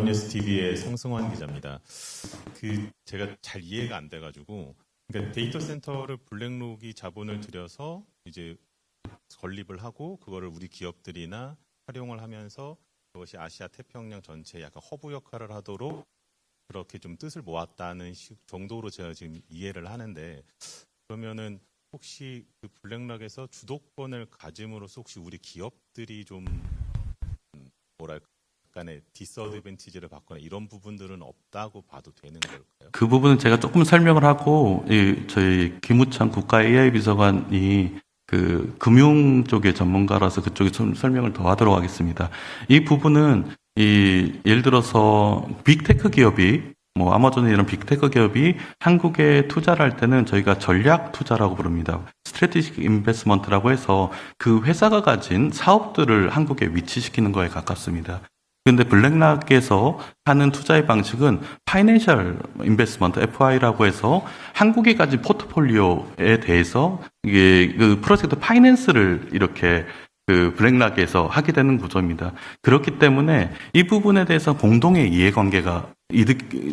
뉴스 TV의 성승환 기자입니다. 제가 잘 이해가 안 돼가지고, 그러니까 데이터 센터를 블랙록이 자본을 들여서 이제 건립을 하고 그거를 우리 기업들이나 활용을 하면서 그것이 아시아 태평양 전체에 약간 허브 역할을 하도록 그렇게 좀 뜻을 모았다는 정도로 제가 지금 이해를 하는데, 그러면은 혹시 그 블랙록에서 주도권을 가짐으로써 혹시 우리 기업들이 좀 뭐랄까 약간의 디스어드밴티지를 받거나 이런 부분들은 없다고 봐도 되는 걸까요? 그 부분은 제가 조금 설명을 하고, 저희 김우창 국가 AI 비서관이 그 금융 쪽의 전문가라서 그쪽에 좀 설명을 더 하도록 하겠습니다. 이 부분은 예를 들어서 빅테크 기업이 아마존 이런 빅테크 기업이 한국에 투자를 할 때는 저희가 전략 투자라고 부릅니다. 스트래티직 인베스트먼트라고 해서 그 회사가 가진 사업들을 한국에 위치시키는 거에 가깝습니다. 근데 블랙락에서 하는 투자의 방식은 파이낸셜 인베스트먼트 FI라고 해서 한국에 가진 포트폴리오에 대해서 이게 그 프로젝트 파이낸스를 이렇게 그 블랙락에서 하게 되는 구조입니다. 그렇기 때문에 이 부분에 대해서 공동의 이해관계가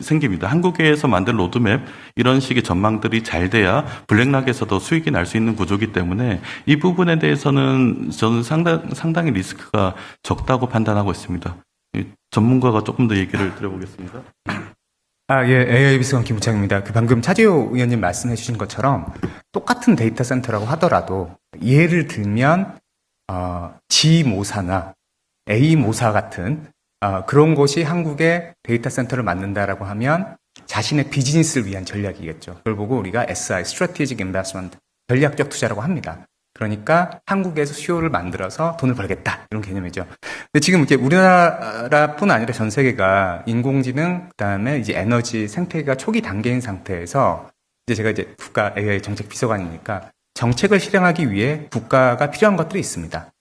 생깁니다. 한국에서 만든 로드맵 이런 식의 전망들이 잘 돼야 블랙락에서도 수익이 날 수 있는 구조이기 때문에 이 부분에 대해서는 저는 상당히 리스크가 적다고 판단하고 있습니다. 전문가가 조금 더 얘기를 드려보겠습니다. 예, AI 비서관 김우창입니다. 방금 차지호 의원님 말씀해 주신 것처럼 똑같은 데이터 센터라고 하더라도 예를 들면 G 모사나 A 모사 같은 그런 곳이 한국의 데이터 센터를 만든다라고 하면 자신의 비즈니스를 위한 전략이겠죠. 그걸 보고 우리가 SI, Strategic Investment, 전략적 투자라고 합니다. 그러니까 한국에서 수요를 만들어서 돈을 벌겠다 이런 개념이죠. 근데 지금 이렇게 우리나라뿐 아니라 전 세계가 인공지능 그다음에 이제 에너지 생태계가 초기 단계인 상태에서 이제 제가 이제 국가 AI 정책 비서관이니까 정책을 실행하기 위해 국가가 필요한 것들이 있습니다.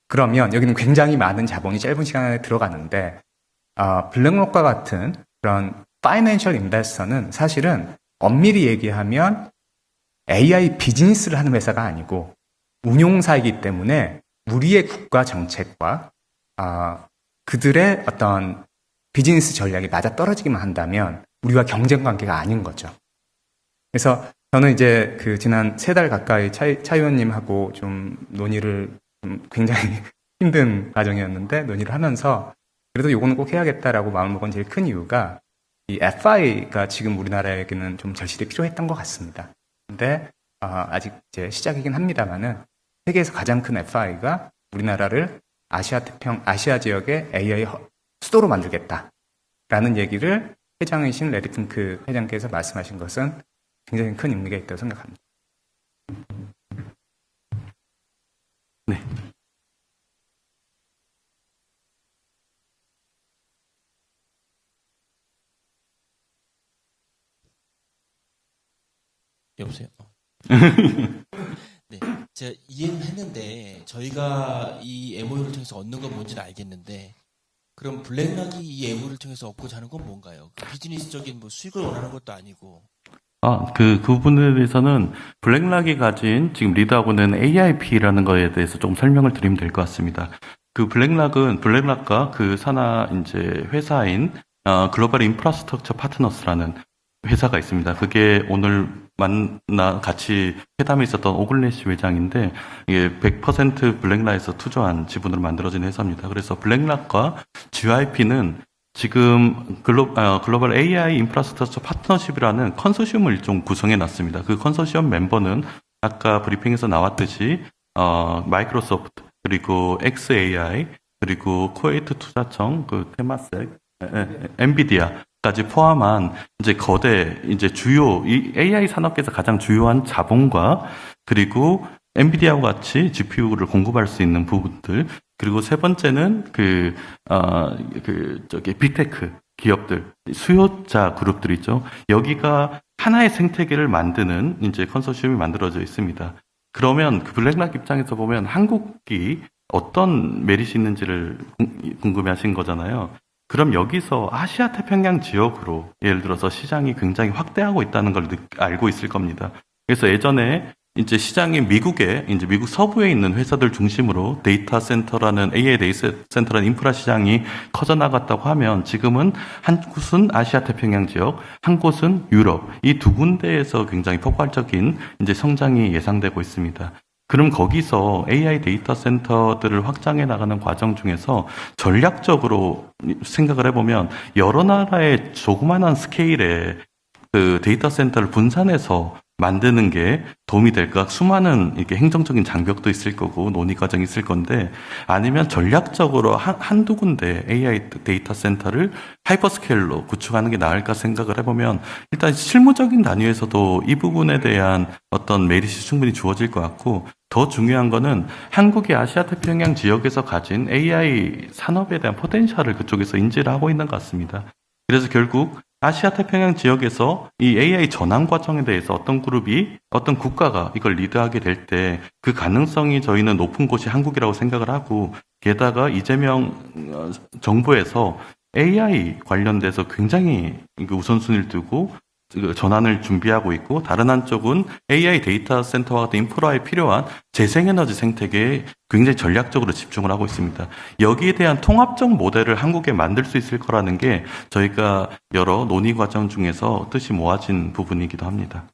그러면 여기는 굉장히 많은 자본이 짧은 시간 안에 들어가는데 블랙록과 같은 그런 파이낸셜 인베스터는 사실은 엄밀히 얘기하면 AI 비즈니스를 하는 회사가 아니고 운용사이기 때문에 우리의 국가 정책과 그들의 어떤 비즈니스 전략이 맞아떨어지기만 한다면 우리와 경쟁 관계가 아닌 거죠. 그래서 저는 이제 지난 3달 가까이 차 의원님하고 좀 논의를 굉장히 힘든 과정이었는데 논의를 하면서 그래도 요거는 꼭 해야겠다라고 마음먹은 제일 큰 이유가 이 FI가 지금 우리나라에게는 좀 절실히 필요했던 것 같습니다. 근데 아직 이제 시작이긴 합니다만은 세계에서 가장 큰 FI가 우리나라를 아시아 지역의 AI 수도로 만들겠다라는 얘기를 회장이신 레리 핑크 회장께서 말씀하신 것은 굉장히 큰 의미가 있다고 생각합니다. 네. 여보세요? 네, 제가 이해는 했는데 저희가 이 MOU를 통해서 얻는 건 뭔지는 알겠는데 그럼 블랙락이 이 MOU를 통해서 얻고자 하는 건 뭔가요? 비즈니스적인 수익을 원하는 것도 아니고. 그 부분에 대해서는 블랙락이 가진 지금 리드하고는 AIP라는 거에 대해서 좀 설명을 드리면 될 것 같습니다. 그 블랙락과 그 산하 이제 회사인 글로벌 인프라스트럭처 파트너스라는 회사가 있습니다. 그게 오늘 같이 회담에 있었던 오글래시 회장인데 이게 100% 블랙락에서 투자한 지분으로 만들어진 회사입니다. 그래서 블랙락과 GYP는 지금 글로벌 AI 인프라스트럭처 파트너십이라는 컨소시엄을 좀 구성해 놨습니다. 그 컨소시엄 멤버는 아까 브리핑에서 나왔듯이 마이크로소프트 그리고 XAI 그리고 쿠웨이트 투자청 테마섹 엔비디아까지 포함한 이제 거대 이제 주요 이 AI 산업계에서 가장 주요한 자본과 그리고 엔비디아와 같이 GPU를 공급할 수 있는 부분들 그리고 세 번째는 빅테크 기업들 수요자 그룹들 있죠. 여기가 하나의 생태계를 만드는 이제 컨소시엄이 만들어져 있습니다. 그러면 그 블랙락 입장에서 보면 한국이 어떤 메리트 있는지를 궁금해하신 거잖아요. 그럼 여기서 아시아 태평양 지역으로 예를 들어서 시장이 굉장히 확대하고 있다는 걸 알고 있을 겁니다. 그래서 예전에 이제 시장이 미국에, 이제 미국 서부에 있는 회사들 중심으로 데이터 센터라는, AI 데이터 센터라는 인프라 시장이 커져나갔다고 하면 지금은 한 곳은 아시아 태평양 지역, 한 곳은 유럽, 이 두 군데에서 굉장히 폭발적인 이제 성장이 예상되고 있습니다. 그럼 거기서 AI 데이터 센터들을 확장해 나가는 과정 중에서 전략적으로 생각을 해보면 여러 나라의 조그만한 스케일의 그 데이터 센터를 분산해서 만드는 게 도움이 될까? 수많은 이렇게 행정적인 장벽도 있을 거고 논의 과정이 있을 건데, 아니면 전략적으로 한두 군데 AI 데이터 센터를 하이퍼스케일로 구축하는 게 나을까 생각을 해보면, 일단 실무적인 단위에서도 이 부분에 대한 어떤 메리트 충분히 주어질 것 같고, 더 중요한 거는 한국이 아시아 태평양 지역에서 가진 AI 산업에 대한 포텐셜을 그쪽에서 인지를 하고 있는 것 같습니다. 그래서 결국 아시아 태평양 지역에서 이 AI 전환 과정에 대해서 어떤 그룹이, 어떤 국가가 이걸 리드하게 될 때 그 가능성이 저희는 높은 곳이 한국이라고 생각을 하고, 게다가 이재명 정부에서 AI 관련돼서 굉장히 우선순위를 두고 전환을 준비하고 있고, 다른 한쪽은 AI 데이터 센터와 같은 인프라에 필요한 재생에너지 생태계에 굉장히 전략적으로 집중을 하고 있습니다. 여기에 대한 통합적 모델을 한국에 만들 수 있을 거라는 게 저희가 여러 논의 과정 중에서 뜻이 모아진 부분이기도 합니다.